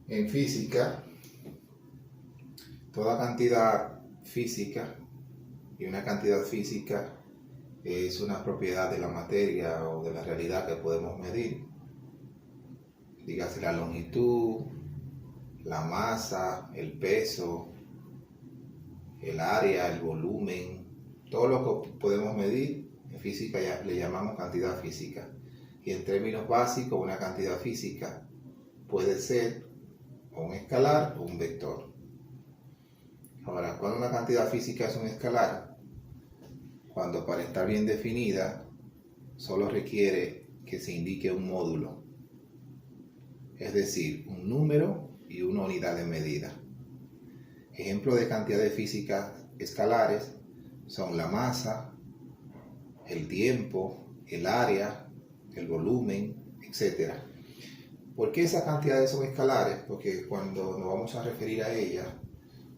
En física, toda cantidad física y una cantidad física es una propiedad de la materia o de la realidad que podemos medir. Dígase la longitud, la masa, el peso, el área, el volumen, todo lo que podemos medir en física ya le llamamos cantidad física. Y en términos básicos, una cantidad física puede ser un escalar o un vector. Ahora, cuando una cantidad física es un escalar, cuando para estar bien definida solo requiere que se indique un módulo, es decir, un número y una unidad de medida. Ejemplos de cantidades físicas escalares son la masa, el tiempo, el área, el volumen, etc. ¿Por qué esas cantidades son escalares? Porque cuando nos vamos a referir a ellas,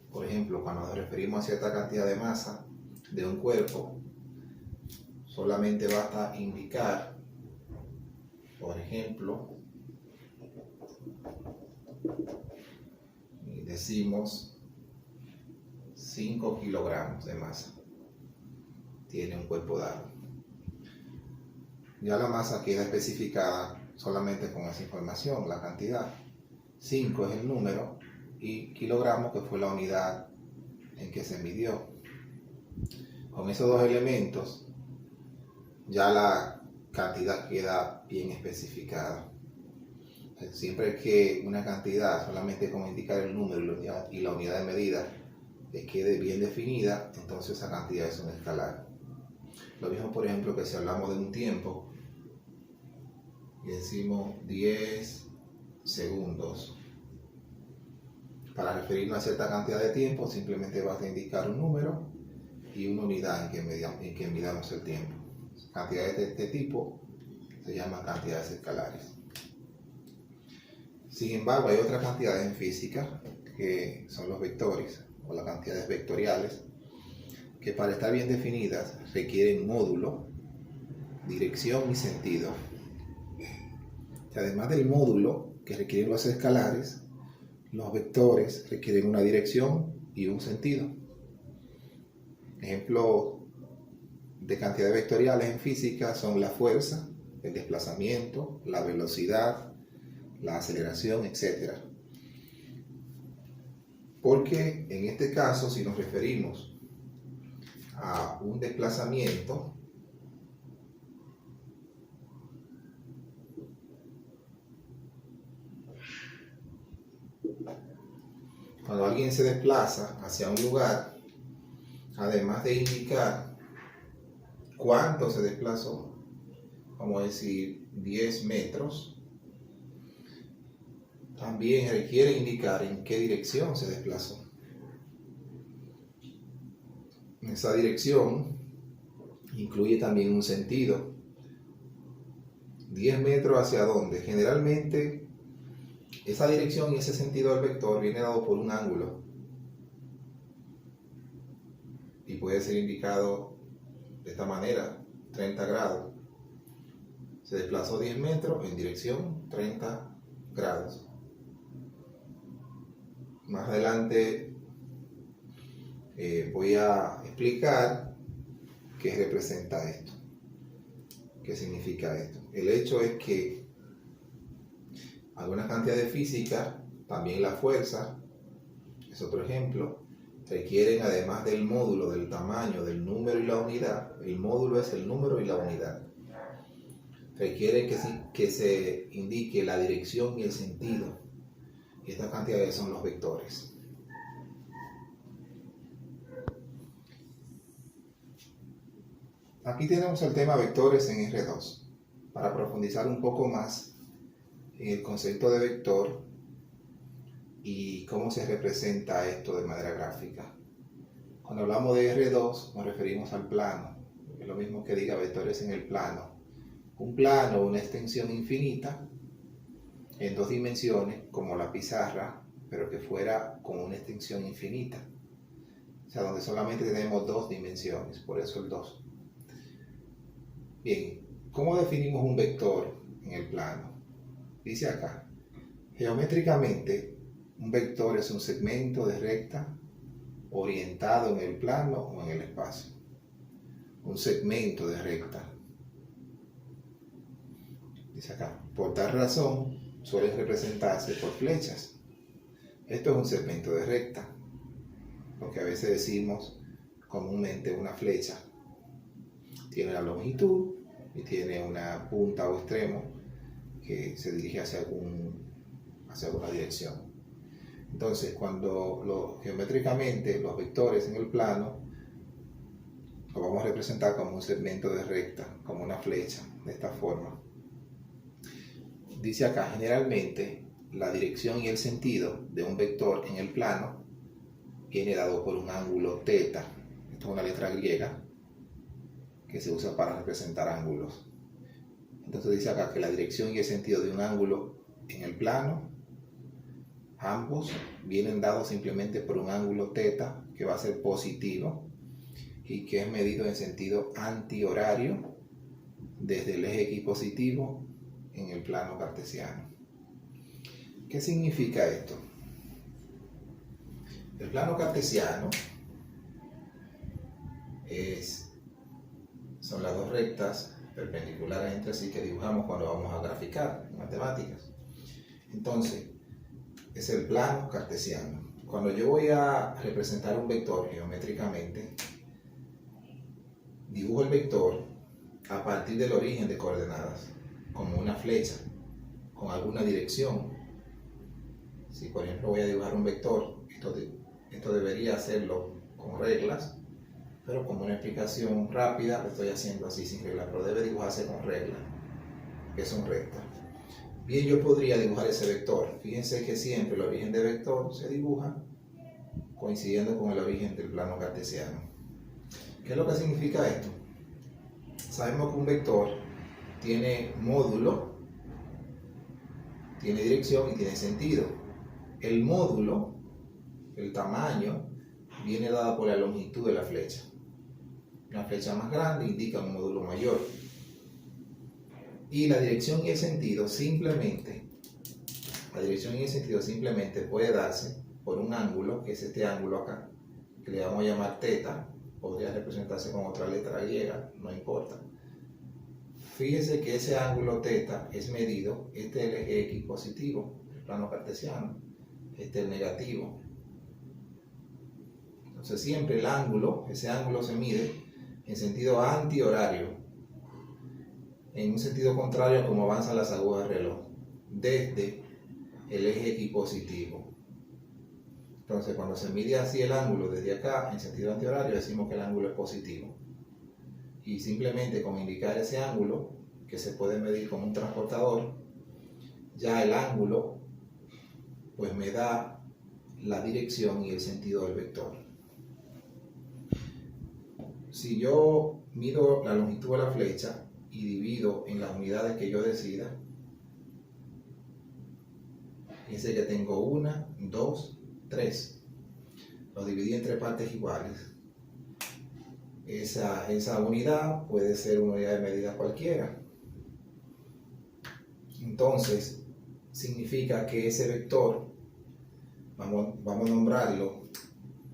por ejemplo, cuando nos referimos a cierta cantidad de masa de un cuerpo, solamente basta indicar, por ejemplo, decimos 5 kilogramos de masa tiene un cuerpo dado. Ya la masa queda especificada solamente con esa información, la cantidad. 5 es el número y kilogramos, que fue la unidad en que se midió. Con esos dos elementos ya la cantidad queda bien especificada. Siempre que una cantidad, solamente con indicar el número y la unidad de medida, quede bien definida, entonces esa cantidad es un escalar. Lo mismo, por ejemplo, que si hablamos de un tiempo y decimos 10 segundos. Para referirnos a cierta cantidad de tiempo, simplemente basta indicar un número y una unidad en que midamos el tiempo. Cantidades de este tipo se llaman cantidades escalares. Sin embargo, hay otras cantidades en física que son los vectores o las cantidades vectoriales, que para estar bien definidas requieren módulo, dirección y sentido. Y además del módulo que requieren los escalares, los vectores requieren una dirección y un sentido. Ejemplos de cantidades vectoriales en física son la fuerza, el desplazamiento, la velocidad, la aceleración, etc. Porque en este caso, si nos referimos a un desplazamiento, cuando alguien se desplaza hacia un lugar, además de indicar cuánto se desplazó, vamos a decir 10 metros, también requiere indicar en qué dirección se desplazó. Esa dirección incluye también un sentido. 10 metros hacia dónde. Generalmente esa dirección y ese sentido del vector viene dado por un ángulo y puede ser indicado de esta manera: 30 grados. Se desplazó 10 metros en dirección 30 grados. Más adelante voy a explicar qué representa esto, qué significa esto. El hecho es que algunas cantidades físicas, también la fuerza, es otro ejemplo, requieren, además del módulo, del tamaño, del número y la unidad, el módulo es el número y la unidad, requieren que se indique la dirección y el sentido. Y estas cantidades son los vectores. Aquí tenemos el tema vectores en R2. Para profundizar un poco más en el concepto de vector y cómo se representa esto de manera gráfica. Cuando hablamos de R2 nos referimos al plano. Es lo mismo que diga vectores en el plano. Un plano, una extensión infinita en 2 dimensiones, como la pizarra, pero que fuera con una extensión infinita. O sea, donde solamente tenemos 2 dimensiones, por eso el 2. Bien, ¿cómo definimos un vector en el plano? Dice acá: geométricamente, Un vector es un segmento de recta orientado en el plano o en el espacio. Un segmento de recta. Dice acá, por tal razón suele representarse por flechas. Esto es un segmento de recta, lo que a veces decimos comúnmente una flecha. Tiene la longitud y tiene una punta o extremo que se dirige hacia alguna dirección. Entonces, cuando geométricamente los vectores en el plano lo vamos a representar como un segmento de recta, como una flecha, de esta forma. Dice acá, generalmente la dirección y el sentido de un vector en el plano viene dado por un ángulo θ. Esto es una letra griega que se usa para representar ángulos. Entonces dice acá que la dirección y el sentido de un ángulo en el plano, ambos vienen dados simplemente por un ángulo θ que va a ser positivo y que es medido en sentido antihorario desde el eje X positivo en el plano cartesiano. ¿Qué significa esto? El plano cartesiano son las dos rectas perpendiculares entre sí que dibujamos cuando vamos a graficar en matemáticas. Entonces, es el plano cartesiano. Cuando yo voy a representar un vector geométricamente, dibujo el vector a partir del origen de coordenadas, como una flecha, con alguna dirección. Si por ejemplo voy a dibujar un vector, esto debería hacerlo con reglas, pero como una explicación rápida lo estoy haciendo así sin reglas, pero debe dibujarse con reglas, que son rectas. Bien, yo podría dibujar ese vector. Fíjense que siempre el origen de vector se dibuja coincidiendo con el origen del plano cartesiano. ¿Qué es lo que significa esto? Sabemos que un vector tiene módulo, tiene dirección y tiene sentido. El módulo, el tamaño, viene dado por la longitud de la flecha. Una flecha más grande indica un módulo mayor. Y la dirección y el sentido simplemente puede darse por un ángulo, que es este ángulo acá, que le vamos a llamar θ, podría representarse con otra letra griega, no importa. Fíjese que ese ángulo θ es medido, este es el eje X positivo, el plano cartesiano, este es el negativo. Entonces siempre ese ángulo se mide en sentido antihorario, en un sentido contrario a como avanzan las agujas del reloj, desde el eje X positivo. Entonces cuando se mide así el ángulo desde acá, en sentido antihorario, decimos que el ángulo es positivo. Y simplemente con indicar ese ángulo, que se puede medir con un transportador, ya el ángulo pues me da la dirección y el sentido del vector. Si yo mido la longitud de la flecha y divido en las unidades que yo decida, fíjense que tengo 1, 2, 3. Lo dividí en 3 partes iguales. Esa unidad puede ser una unidad de medida cualquiera. Entonces, significa que ese vector, vamos a nombrarlo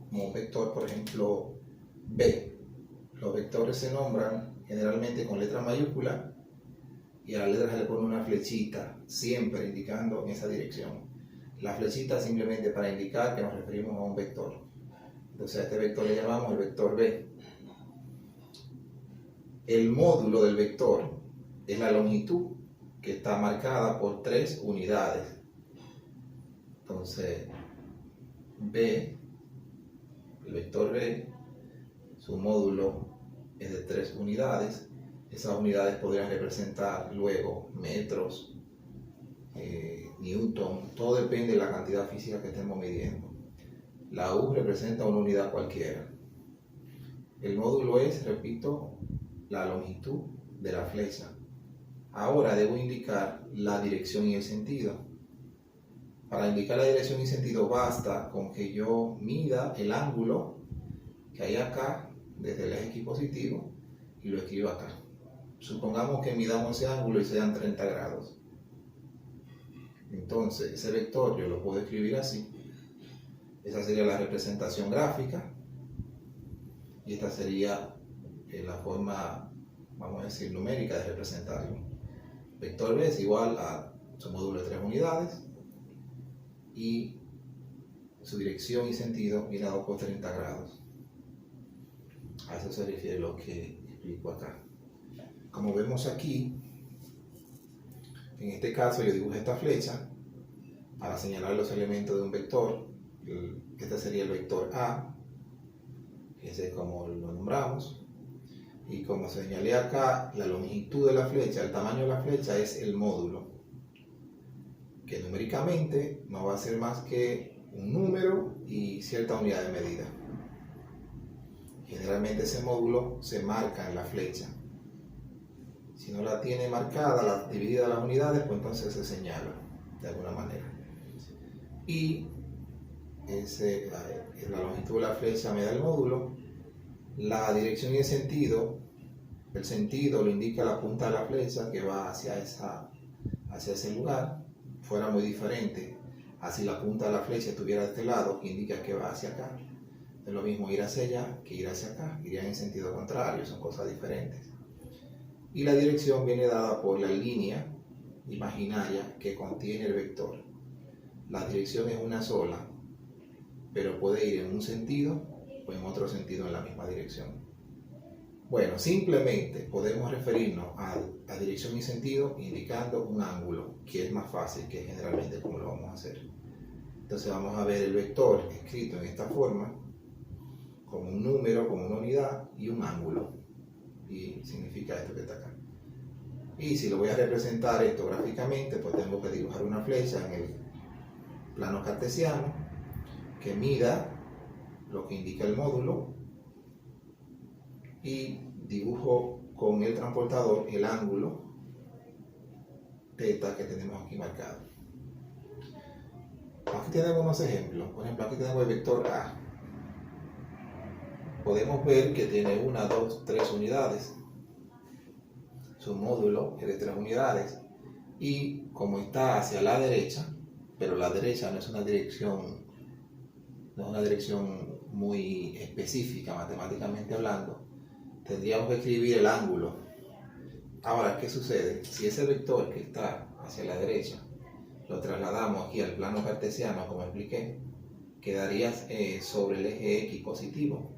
como un vector, por ejemplo, B. Los vectores se nombran generalmente con letra mayúscula y a la letra se le pone una flechita, siempre indicando en esa dirección. La flechita simplemente para indicar que nos referimos a un vector. Entonces a este vector le llamamos el vector B. El módulo del vector es la longitud, que está marcada por 3 unidades. Entonces, B, el vector B, su módulo es de 3 unidades. Esas unidades podrían representar luego metros, newton, todo depende de la cantidad física que estemos midiendo. La U representa una unidad cualquiera. El módulo es, repito, la longitud de la flecha. Ahora debo indicar la dirección y el sentido. Para indicar la dirección y sentido basta con que yo mida el ángulo que hay acá desde el eje X positivo y lo escriba acá. Supongamos que midamos ese ángulo y sean 30 grados. Entonces, ese vector yo lo puedo escribir así. Esa sería la representación gráfica. Y esta sería la forma, vamos a decir, numérica de representarlo. Vector B es igual a su módulo de 3 unidades y su dirección y sentido viene dado por 30 grados. A eso se refiere lo que explico acá. Como vemos aquí, en este caso yo dibujo esta flecha para señalar los elementos de un vector. Este sería el vector A, ese es como lo nombramos. Y como señalé acá, la longitud de la flecha, el tamaño de la flecha es el módulo, que numéricamente no va a ser más que un número y cierta unidad de medida. Generalmente ese módulo se marca en la flecha. Si no la tiene marcada, dividida las unidades, pues entonces se señala de alguna manera. Y la longitud de la flecha me da el módulo. La dirección y el sentido lo indica la punta de la flecha que va hacia ese lugar. Fuera muy diferente así la punta de la flecha estuviera de este lado, que indica que va hacia acá. Es lo mismo ir hacia allá que ir hacia acá, irían en sentido contrario, son cosas diferentes. Y la dirección viene dada por la línea imaginaria que contiene el vector. La dirección es una sola, pero puede ir en un sentido o en otro sentido en la misma dirección. Bueno, simplemente podemos referirnos a dirección y sentido indicando un ángulo, que es más fácil, que generalmente como lo vamos a hacer. Entonces vamos a ver el vector escrito en esta forma, como un número, como una unidad y un ángulo. Y significa esto que está acá. Y si lo voy a representar esto gráficamente, pues tengo que dibujar una flecha en el plano cartesiano que mida lo que indica el módulo y dibujo con el transportador el ángulo θ que tenemos aquí marcado. Aquí tenemos unos ejemplos. Por ejemplo, aquí tenemos el vector A. Podemos ver que tiene 1, 2, 3 unidades. Su módulo es de 3 unidades. Y como está hacia la derecha, pero la derecha no es una dirección muy específica matemáticamente hablando, tendríamos que escribir el ángulo. Ahora, ¿qué sucede? Si ese vector que está hacia la derecha lo trasladamos aquí al plano cartesiano, como expliqué, quedaría sobre el eje X positivo.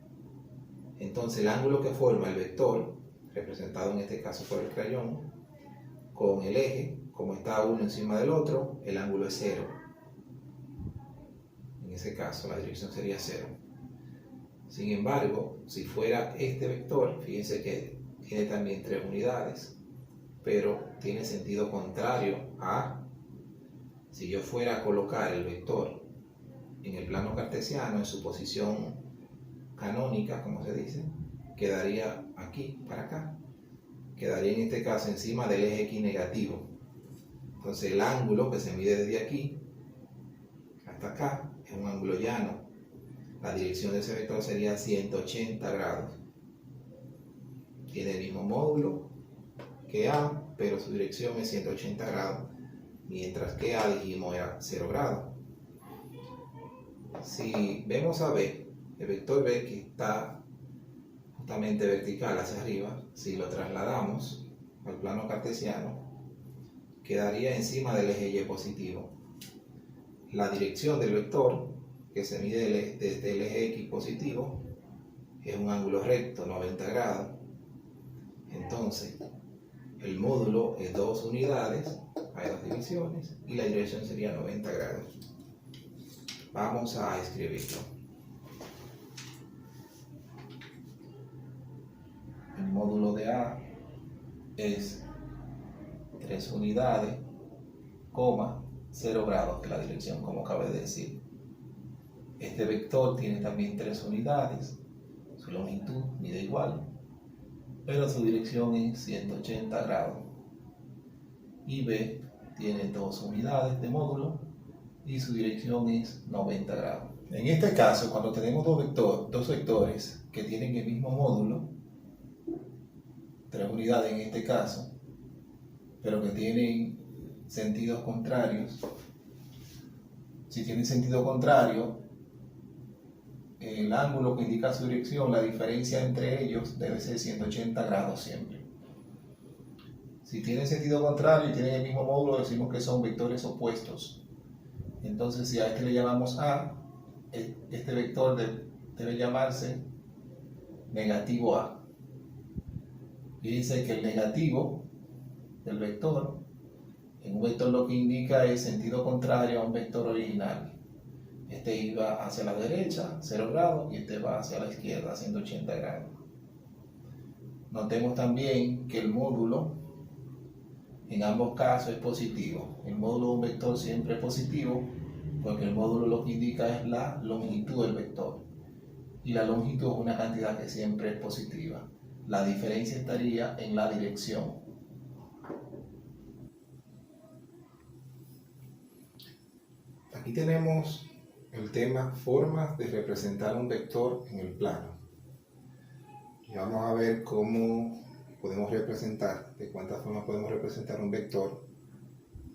Entonces el ángulo que forma el vector, representado en este caso por el crayón, con el eje, como está uno encima del otro, el ángulo es 0. En ese caso la dirección sería 0. Sin embargo, si fuera este vector, fíjense que tiene también 3 unidades, pero tiene sentido contrario a si yo fuera a colocar el vector en el plano cartesiano, en su posición canónica, como se dice, quedaría aquí para acá. Quedaría en este caso encima del eje X negativo. Entonces el ángulo que se mide desde aquí hasta acá es un ángulo llano. La dirección de ese vector sería 180 grados. Tiene el mismo módulo que A, pero su dirección es 180 grados, mientras que A dijimos era 0 grados. Si vemos a B, el vector B que está justamente vertical hacia arriba, si lo trasladamos al plano cartesiano, quedaría encima del eje Y positivo. La dirección del vector, que se mide desde el eje X positivo, es un ángulo recto, 90 grados. Entonces, el módulo es 2 unidades, hay 2 divisiones, y la dirección sería 90 grados. Vamos a escribirlo. El módulo de A es 3 unidades, 0 grados, que es la dirección, como acabé de decir. Este vector tiene también 3 unidades, su longitud mide igual, pero su dirección es 180 grados. Y B tiene 2 unidades de módulo y su dirección es 90 grados. En este caso, cuando tenemos dos vectores que tienen el mismo módulo, 3 unidades en este caso, pero que tienen sentidos contrarios, Si tiene sentido contrario, el ángulo que indica su dirección, la diferencia entre ellos debe ser 180 grados siempre. Si tienen sentido contrario y tienen el mismo módulo, decimos que son vectores opuestos. Entonces, si a este le llamamos A, este vector debe llamarse negativo A. Fíjense que el negativo del vector, en un vector lo que indica es sentido contrario a un vector original. Este iba hacia la derecha, 0 grados, y este va hacia la izquierda, 180 grados. Notemos también que el módulo en ambos casos es positivo. El módulo de un vector siempre es positivo porque el módulo lo que indica es la longitud del vector. Y la longitud es una cantidad que siempre es positiva. La diferencia estaría en la dirección. Aquí tenemos el tema formas de representar un vector en el plano. Y vamos a ver cómo podemos representar, de cuántas formas podemos representar un vector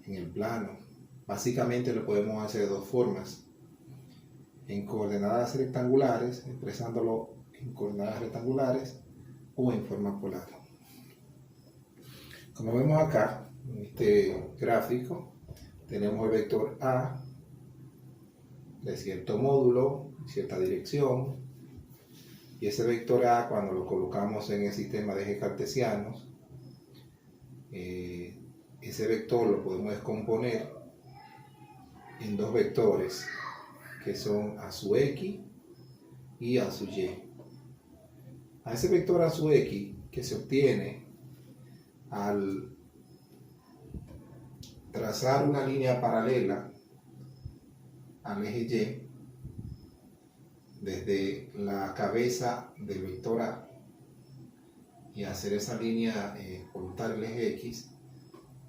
en el plano. Básicamente lo podemos hacer de dos formas. En coordenadas rectangulares, expresándolo en coordenadas rectangulares, o en forma polar. Como vemos acá, en este gráfico, tenemos el vector A de cierto módulo, cierta dirección, y ese vector A, cuando lo colocamos en el sistema de ejes cartesianos, ese vector lo podemos descomponer en dos vectores que son a su x y a su y. A ese vector a su x, que se obtiene al trazar una línea paralela al eje y desde la cabeza del vector A y hacer esa línea ocultar el eje x.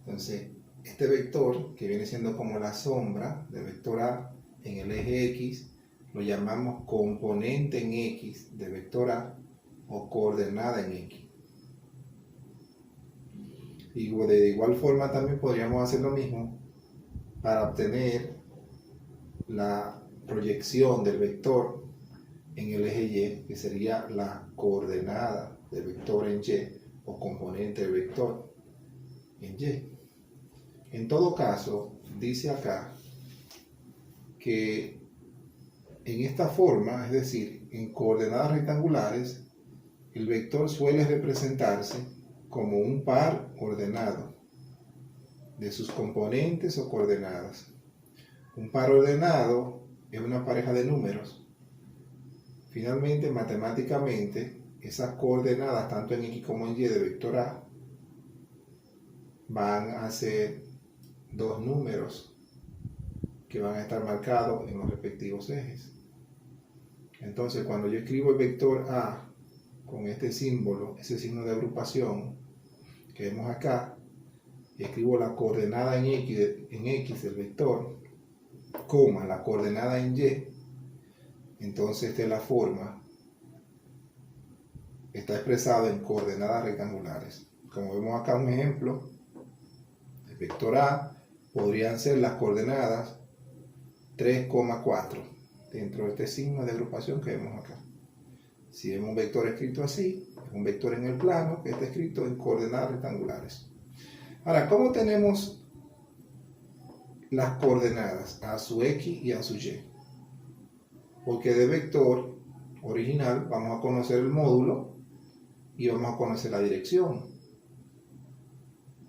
Entonces este vector, que viene siendo como la sombra del vector A en el eje x, lo llamamos componente en x de vector A o coordenada en x. Y de igual forma también podríamos hacer lo mismo para obtener la proyección del vector en el eje y, que sería la coordenada del vector en y o componente del vector en y. En todo caso, dice acá que en esta forma, es decir, en coordenadas rectangulares, el vector suele representarse como un par ordenado de sus componentes o coordenadas. Un par ordenado es una pareja de números. Finalmente, matemáticamente, esas coordenadas, tanto en x como en y de vector A, van a ser dos números que van a estar marcados en los respectivos ejes. Entonces, cuando yo escribo el vector A con este símbolo, ese signo de agrupación que vemos acá, y escribo la coordenada en x del vector, coma la coordenada en y, entonces esta es la forma, está expresado en coordenadas rectangulares. Como vemos acá un ejemplo, el vector A podrían ser las coordenadas 3,4 dentro de este signo de agrupación que vemos acá. Si vemos un vector escrito así, es un vector en el plano que está escrito en coordenadas rectangulares. Ahora, ¿cómo tenemos las coordenadas a su x y a su y? Porque de vector original vamos a conocer el módulo y vamos a conocer la dirección.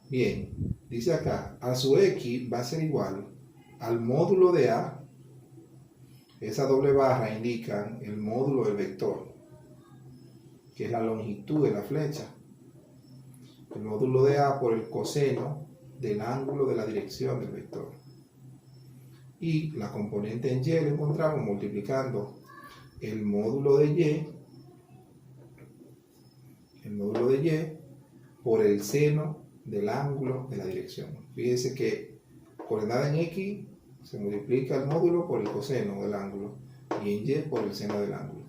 Bien, dice acá, a su x va a ser igual al módulo de A. Esa doble barra indica el módulo del vector, que es la longitud de la flecha. El módulo de A por el coseno del ángulo de la dirección del vector. Y la componente en y lo encontramos multiplicando el módulo de y por el seno del ángulo de la dirección. Fíjense que coordenada en x se multiplica el módulo por el coseno del ángulo y en y por el seno del ángulo.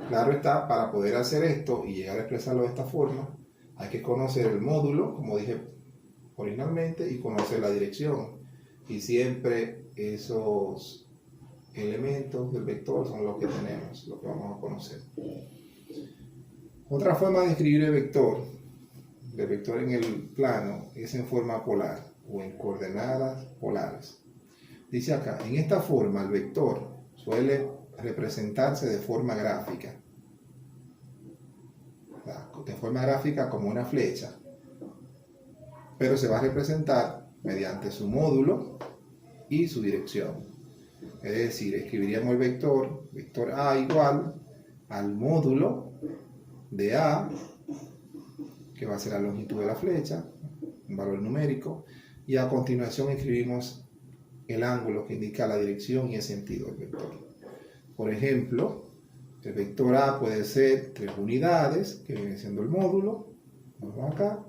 Claro está, para poder hacer esto y llegar a expresarlo de esta forma, hay que conocer el módulo, como dije originalmente y conocer la dirección. Y siempre esos elementos del vector son los que tenemos, lo que vamos a conocer. Otra forma de escribir el vector en el plano, es en forma polar o en coordenadas polares. Dice acá, en esta forma el vector suele representarse de forma gráfica. De forma gráfica como una flecha, pero se va a representar mediante su módulo y su dirección. Es decir, escribiríamos el vector A igual al módulo de A, que va a ser la longitud de la flecha, un valor numérico, y a continuación escribimos el ángulo que indica la dirección y el sentido del vector. Por ejemplo, el vector A puede ser 3 unidades, que viene siendo el módulo, vamos acá,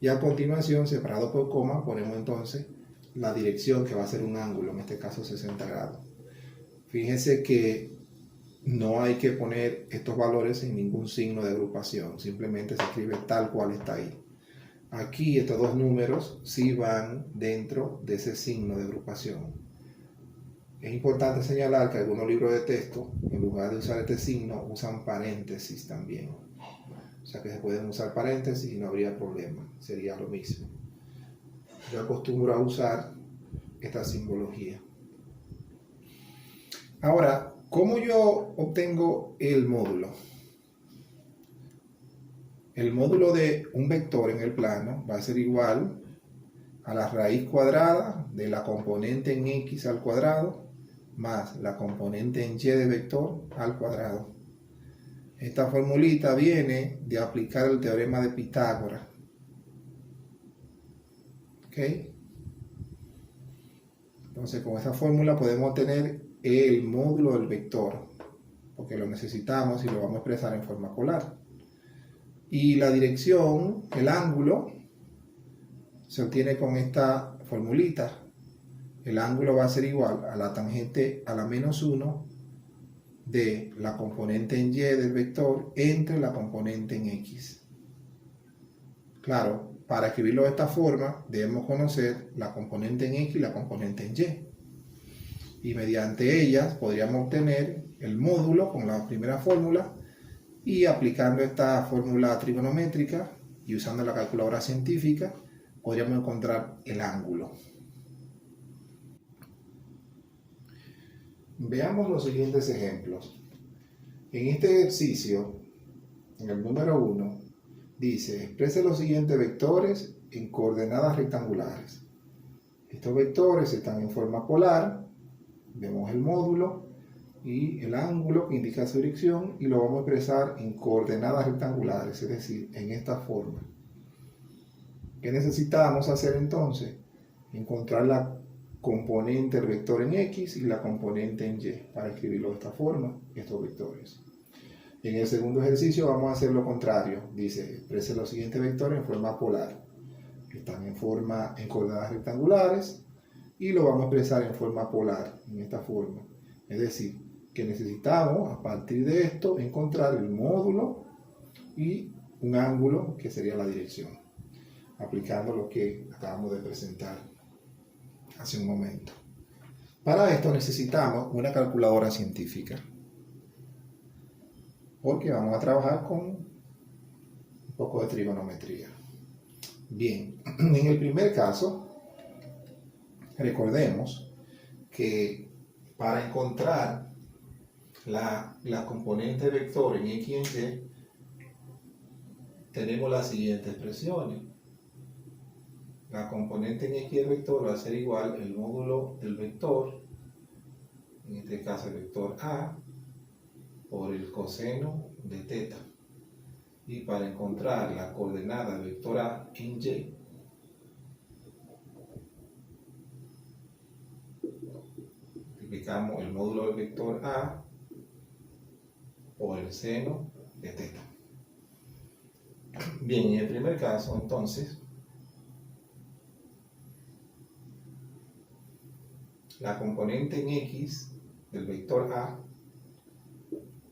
y a continuación, separado por coma, ponemos entonces la dirección, que va a ser un ángulo, en este caso 60 grados. Fíjense que no hay que poner estos valores en ningún signo de agrupación, simplemente se escribe tal cual está ahí. Aquí estos dos números sí van dentro de ese signo de agrupación. Es importante señalar que algunos libros de texto, en lugar de usar este signo, usan paréntesis también. O sea que se pueden usar paréntesis y no habría problema, sería lo mismo. Yo acostumbro a usar esta simbología. Ahora, ¿cómo yo obtengo el módulo? El módulo de un vector en el plano va a ser igual a la raíz cuadrada de la componente en x al cuadrado más la componente en y de vector al cuadrado. Esta formulita viene de aplicar el teorema de Pitágoras. ¿Ok? Entonces, con esta fórmula podemos obtener el módulo del vector, porque lo necesitamos y lo vamos a expresar en forma polar. Y la dirección, el ángulo, se obtiene con esta formulita. El ángulo va a ser igual a la tangente a la menos 1 de la componente en y del vector entre la componente en x. Claro, para escribirlo de esta forma debemos conocer la componente en x y la componente en y. Y mediante ellas podríamos obtener el módulo con la primera fórmula, y aplicando esta fórmula trigonométrica y usando la calculadora científica podríamos encontrar el ángulo. Veamos los siguientes ejemplos. En este ejercicio, en el número 1, dice: exprese los siguientes vectores en coordenadas rectangulares. Estos vectores están en forma polar, vemos el módulo y el ángulo que indica su dirección, y lo vamos a expresar en coordenadas rectangulares, es decir, en esta forma. ¿Qué necesitamos hacer entonces? Encontrar la componente del vector en x y la componente en y para escribirlo de esta forma, estos vectores. En el segundo ejercicio vamos a hacer lo contrario. Dice: exprese los siguientes vectores en forma polar. Están en coordenadas rectangulares y lo vamos a expresar en forma polar, en esta forma. Es decir, que necesitamos a partir de esto encontrar el módulo y un ángulo que sería la dirección, aplicando lo que acabamos de presentar hace un momento. Para esto necesitamos una calculadora científica, porque vamos a trabajar con un poco de trigonometría. Bien, en el primer caso, recordemos que para encontrar la componente vector en x y en y, tenemos las siguientes expresiones. La componente en x del vector va a ser igual el módulo del vector, en este caso el vector A, por el coseno de teta. Y para encontrar la coordenada del vector A en y, multiplicamos el módulo del vector A por el seno de teta. Bien, en el primer caso, entonces, la componente en x del vector A,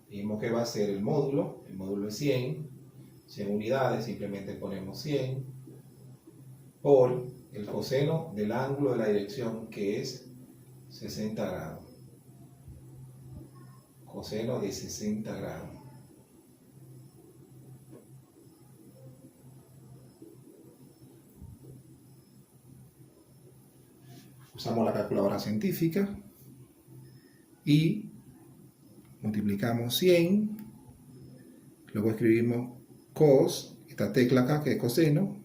vimos que va a ser el módulo es 100 unidades, simplemente ponemos 100, por el coseno del ángulo de la dirección, que es 60 grados. Coseno de 60 grados. Usamos la calculadora científica y multiplicamos 100, luego escribimos cos, esta tecla acá que es coseno,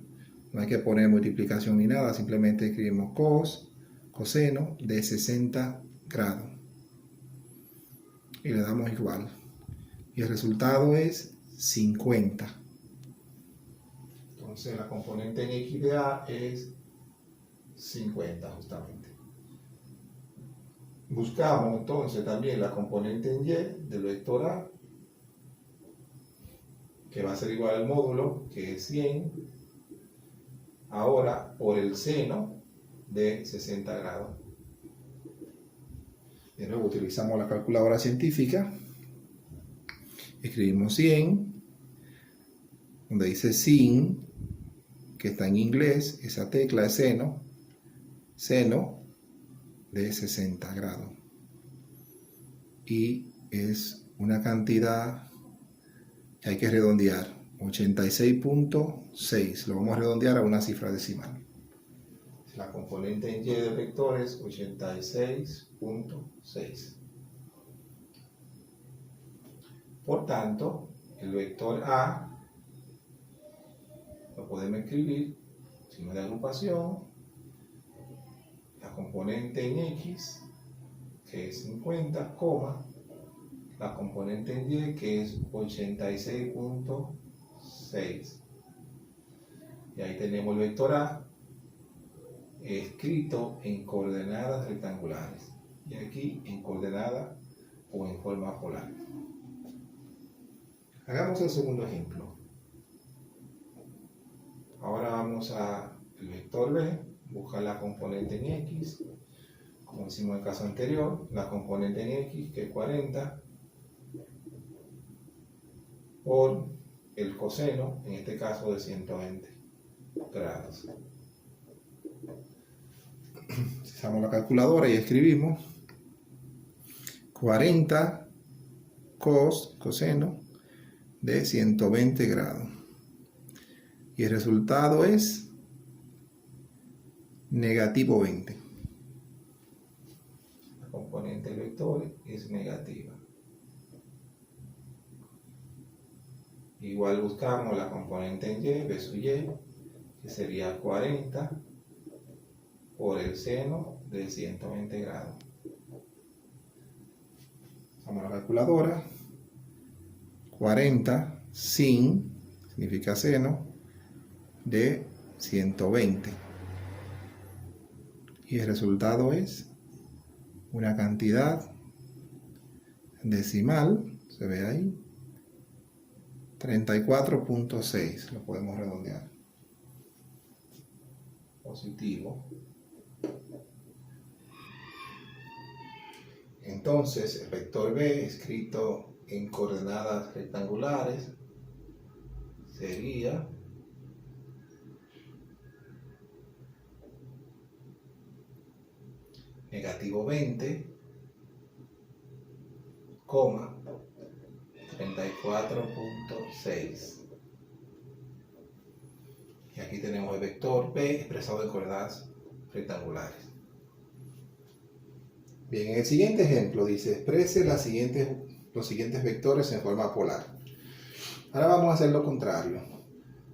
no hay que poner multiplicación ni nada, simplemente escribimos coseno de 60 grados y le damos igual y el resultado es 50. Entonces la componente en X de A es 50 justamente. Buscamos entonces también la componente en Y del vector A, que va a ser igual al módulo, que es 100, ahora por el seno de 60 grados. De nuevo utilizamos la calculadora científica, escribimos 100, donde dice sin, que está en inglés, esa tecla de seno de 60 grados. Y es una cantidad que hay que redondear, 86.6. Lo vamos a redondear a una cifra decimal. La componente en Y del vector es 86.6. Por tanto, el vector A lo podemos escribir, signo de agrupación, la componente en X, que es 50, la componente en Y, que es 86.6. Y ahí tenemos el vector A escrito en coordenadas rectangulares. Y aquí en coordenadas o en forma polar. Hagamos el segundo ejemplo. Ahora vamos al vector B, buscar la componente en X, como hicimos en el caso anterior, la componente en X, que es 40, por el coseno, en este caso de 120 grados. Usamos la calculadora y escribimos 40 coseno de 120 grados. Y el resultado es negativo 20. La componente del vector es negativa. Igual buscamos la componente en Y, B sub Y, que sería 40 por el seno de 120 grados. Usamos la calculadora. 40 sin, significa seno, de 120. Y el resultado es una cantidad decimal, se ve ahí, 34.6, lo podemos redondear. Positivo. Entonces, el vector B, escrito en coordenadas rectangulares, sería negativo 20, 34.6. Y aquí tenemos el vector B expresado en coordenadas rectangulares. Bien, en el siguiente ejemplo dice, exprese los siguientes vectores en forma polar. Ahora vamos a hacer lo contrario.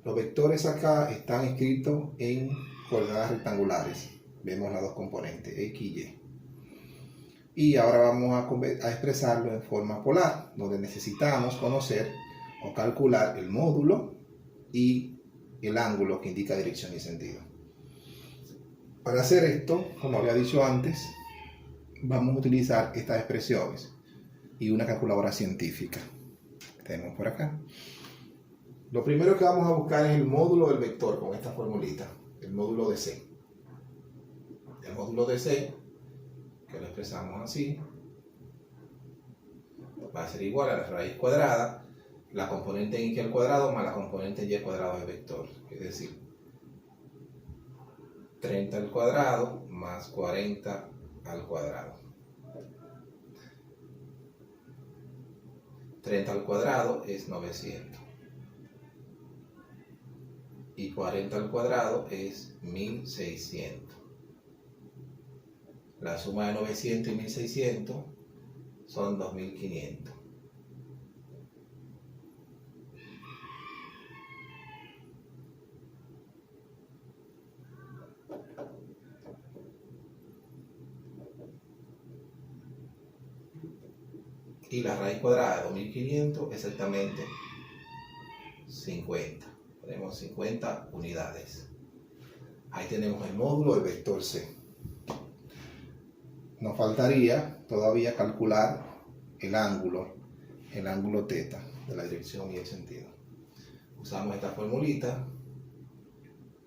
Los vectores acá están escritos en coordenadas rectangulares. Vemos las dos componentes, X y Y. Y ahora vamos a expresarlo en forma polar, donde necesitamos conocer o calcular el módulo y el ángulo que indica dirección y sentido. Para hacer esto, como había dicho antes, vamos a utilizar estas expresiones y una calculadora científica que tenemos por acá. Lo primero que vamos a buscar es el módulo del vector con esta formulita, el módulo de C. El módulo de C, que lo expresamos así, va a ser igual a la raíz cuadrada, la componente en X al cuadrado más la componente Y al cuadrado del vector. Es decir, 30 al cuadrado más 40 al cuadrado. 30 al cuadrado es 900. Y 40 al cuadrado es 1600. La suma de 900 y 1600 son 2500. Y la raíz cuadrada de 2500 exactamente 50. Tenemos 50 unidades. Ahí tenemos el módulo del vector C. Nos faltaría todavía calcular el ángulo θ de la dirección y el sentido. Usamos esta formulita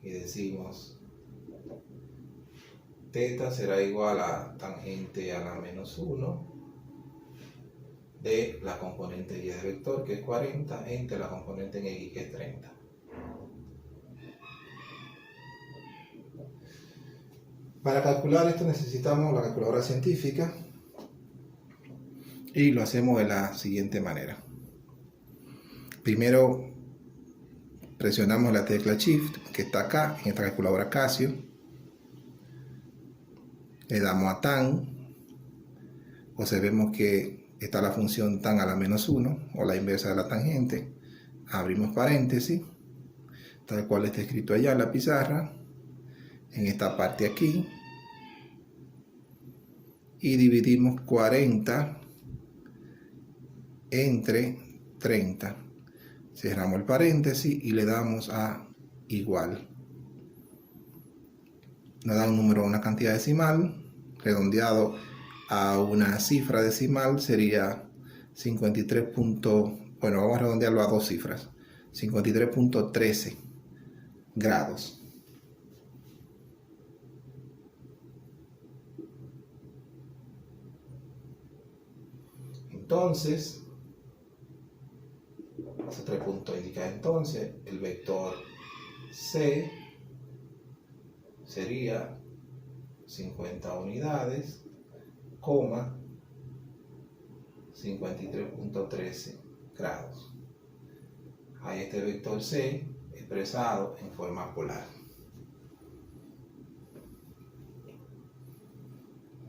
y decimos θ será igual a tangente a la menos 1 de la componente y de vector, que es 40, entre la componente en x, que es 30. Para calcular esto necesitamos la calculadora científica y lo hacemos de la siguiente manera. Primero presionamos la tecla Shift, que está acá en esta calculadora Casio. Le damos a tan. Observemos que está la función tan a la menos 1 o la inversa de la tangente. Abrimos paréntesis, tal cual está escrito allá en la pizarra, en esta parte aquí, y dividimos 40 entre 30. Cerramos el paréntesis y le damos a igual. Nos da un número, una cantidad decimal, redondeado a una cifra decimal sería 53. Bueno, vamos a redondearlo a dos cifras, 53.13 grados. Entonces, esos 3 puntos indican entonces el vector C sería 50 unidades, 53.13 grados. Ahí este vector C expresado en forma polar.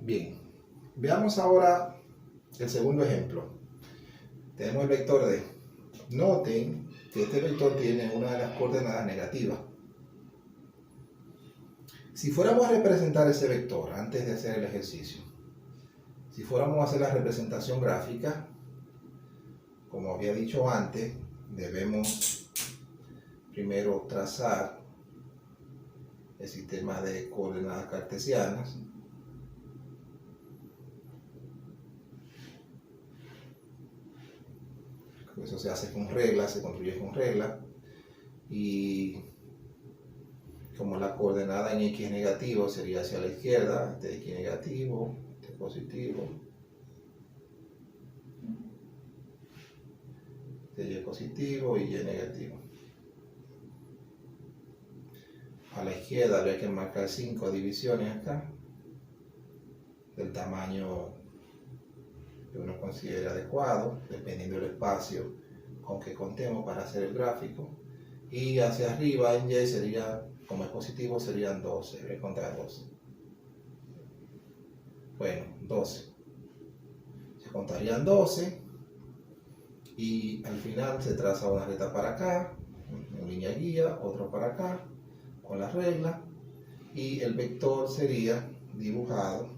Bien, veamos ahora el segundo ejemplo. Tenemos el vector D. Noten que este vector tiene una de las coordenadas negativas. Si fuéramos a representar ese vector antes de hacer el ejercicio, si fuéramos a hacer la representación gráfica, como había dicho antes, debemos primero trazar el sistema de coordenadas cartesianas. Eso se hace con reglas, se construye con reglas, y como la coordenada en x negativo sería hacia la izquierda, este x negativo, este positivo, este y positivo y y negativo. A la izquierda habría que marcar 5 divisiones acá, del tamaño que uno considera adecuado, dependiendo del espacio con que contemos para hacer el gráfico. Y hacia arriba en Y sería, como es positivo, serían 12, voy a contar 12. Bueno, 12. Se contarían 12 y al final se traza una recta para acá, en línea guía, otro para acá, con la regla, y el vector sería dibujado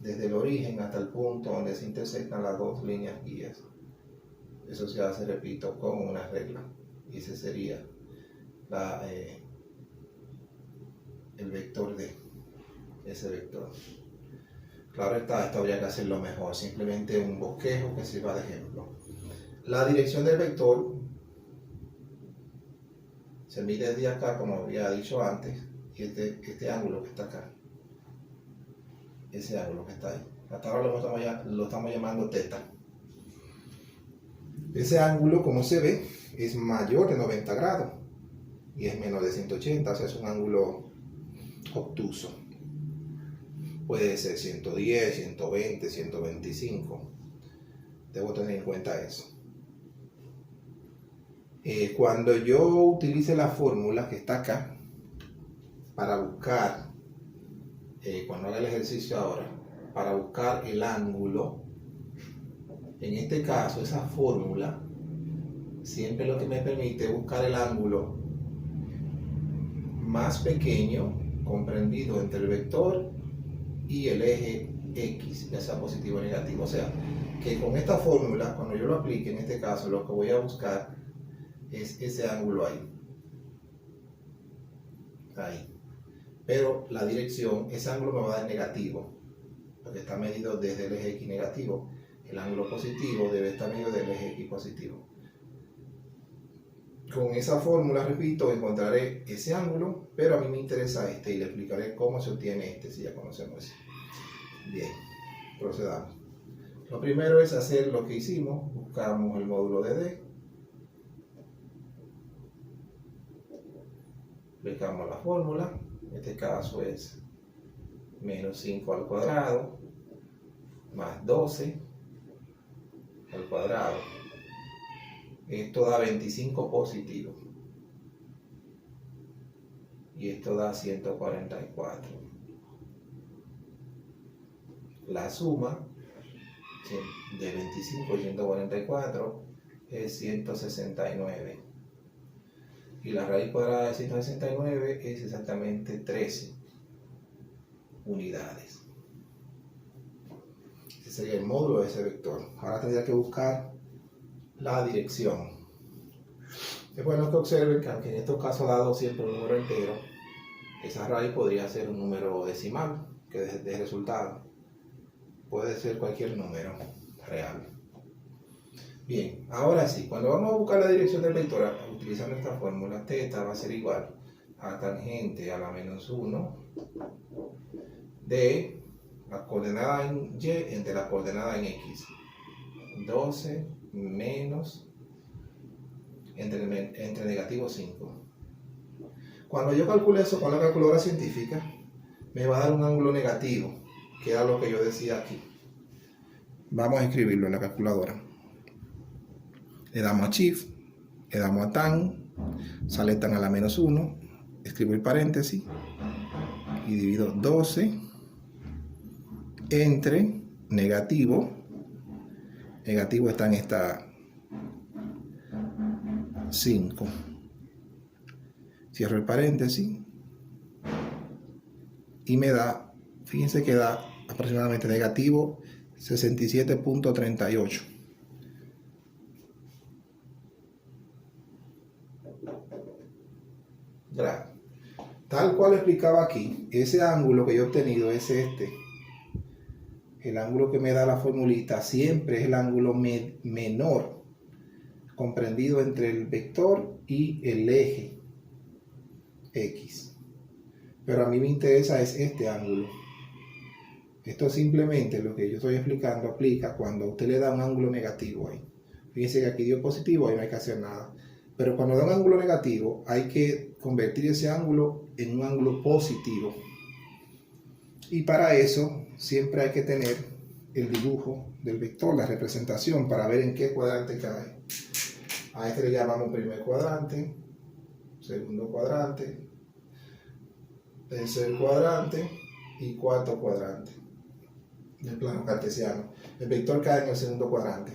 desde el origen hasta el punto donde se intersectan las dos líneas guías. Eso se hace, repito, con una regla. Y ese sería el vector D, ese vector. Claro está, esto habría que hacerlo mejor, simplemente un bosquejo que sirva de ejemplo. La dirección del vector se mide desde acá, como había dicho antes, y este ángulo que está acá, ese ángulo que está ahí, hasta ahora lo estamos llamando θ. Ese ángulo, como se ve, es mayor de 90 grados y es menor de 180, o sea, es un ángulo obtuso. Puede ser 110, 120, 125. Debo tener en cuenta eso. Cuando yo utilice la fórmula que está acá para buscar, cuando haga el ejercicio ahora, para buscar el ángulo, en este caso esa fórmula siempre lo que me permite es buscar el ángulo más pequeño comprendido entre el vector y el eje X, ya sea positivo o negativo. O sea, que con esta fórmula, cuando yo lo aplique, en este caso, lo que voy a buscar es ese ángulo ahí. Ahí. Pero la dirección, ese ángulo me va a dar negativo, porque está medido desde el eje X negativo. El ángulo positivo debe estar medido del eje X positivo. Con esa fórmula, repito, encontraré ese ángulo, pero a mí me interesa este y le explicaré cómo se obtiene este, si ya conocemos ese. Bien, procedamos. Lo primero es hacer lo que hicimos, buscamos el módulo de D, aplicamos la fórmula, en este caso es menos 5 al cuadrado, más 12 al cuadrado. Esto da 25 positivo. Y esto da 144. La suma de 25 y 144 es 169. Y la raíz cuadrada de 169 es exactamente 13 unidades. Ese sería el módulo de ese vector. Ahora tendría que buscar la dirección. Es bueno que observen que aunque en estos casos dado siempre un número entero, esa raíz podría ser un número decimal que dé resultado. Puede ser cualquier número real. Bien, ahora sí, cuando vamos a buscar la dirección del vector utilizando esta fórmula, θ va a ser igual a tangente a la menos 1 de la coordenada en Y entre la coordenada en X. 12 menos entre negativo 5. Cuando yo calculo eso con la calculadora científica, me va a dar un ángulo negativo, que era lo que yo decía aquí. Vamos a escribirlo en la calculadora. Le damos a Shift, le damos a tan, sale tan a la menos 1, escribo el paréntesis y divido 12 entre negativo está en esta 5. Cierro el paréntesis y me da, fíjense que da aproximadamente negativo 67.38. Tal cual explicaba aquí, ese ángulo que yo he obtenido es este. El ángulo que me da la formulita siempre es el ángulo menor comprendido entre el vector y el eje X. Pero a mí me interesa es este ángulo. Esto simplemente lo que yo estoy explicando aplica cuando a usted le da un ángulo negativo ahí. Fíjense que aquí dio positivo, ahí no hay que hacer nada. Pero cuando da un ángulo negativo hay que convertir ese ángulo en un ángulo positivo. Y para eso siempre hay que tener el dibujo del vector, la representación, para ver en qué cuadrante cae. A este le llamamos primer cuadrante, segundo cuadrante, tercer cuadrante y cuarto cuadrante del plano cartesiano. El vector cae en el segundo cuadrante.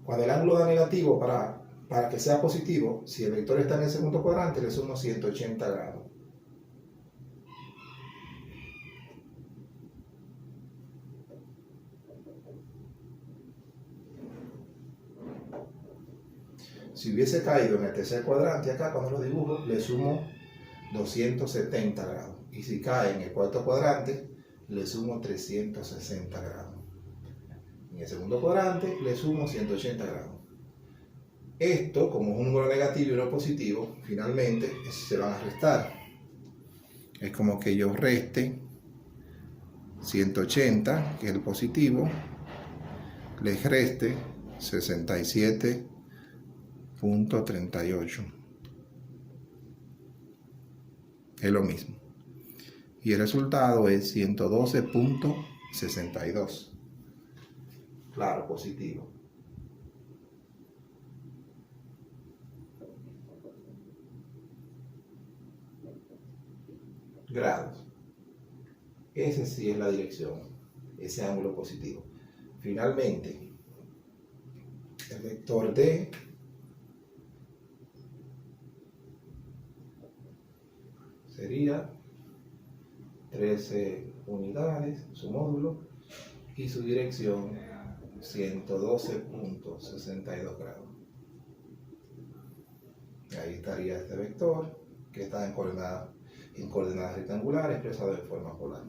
Cuando el ángulo da negativo, para que sea positivo, si el vector está en el segundo cuadrante, le sumo 180 grados. Si hubiese caído en el tercer cuadrante, acá cuando lo dibujo, le sumo 270 grados. Y si cae en el cuarto cuadrante, le sumo 360 grados. En el segundo cuadrante, le sumo 180 grados. Esto, como es un número negativo y uno positivo, finalmente se van a restar. Es como que yo reste 180, que es el positivo, le reste 67.38. Es lo mismo. y el resultado es 112.62. Claro, positivo. Grados. Esa sí es la dirección, ese ángulo positivo. Finalmente, el vector D sería 13 unidades, su módulo, y su dirección 112.62 grados. Ahí estaría este vector que está en coordenadas rectangulares expresado de forma polar.